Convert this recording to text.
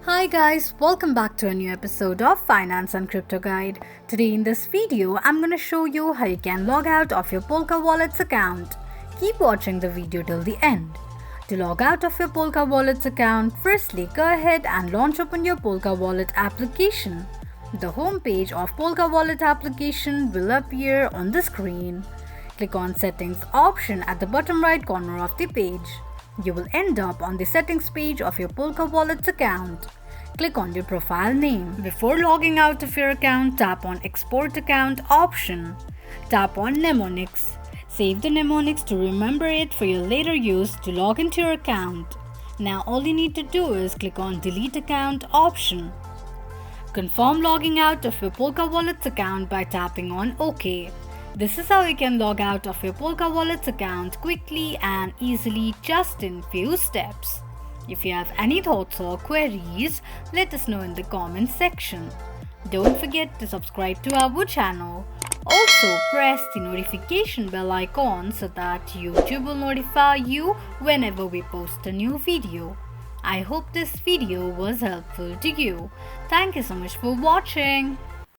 Hi guys, welcome back to a new episode of Finance and Crypto Guide. Today in this video, I'm gonna show you how you can log out of your PolkaWallet's account. Keep watching the video till the end. To log out of your PolkaWallet's account, firstly go ahead and launch open your PolkaWallet application. The home page of PolkaWallet application will appear on the screen. Click on Settings option at the bottom right corner of the page. You will end up on the settings page of your PolkaWallet's account. Click on your profile name. Before logging out of your account, tap on Export Account option. Tap on Mnemonics. Save the mnemonics to remember it for your later use to log into your account. Now all you need to do is click on Delete Account option. Confirm logging out of your PolkaWallet's account by tapping on OK. This is how you can log out of your PolkaWallet's account quickly and easily just in few steps. If you have any thoughts or queries, let us know in the comments section. Don't forget to subscribe to our channel. Also press the notification bell icon so that YouTube will notify you whenever we post a new video. I hope this video was helpful to you. Thank you so much for watching.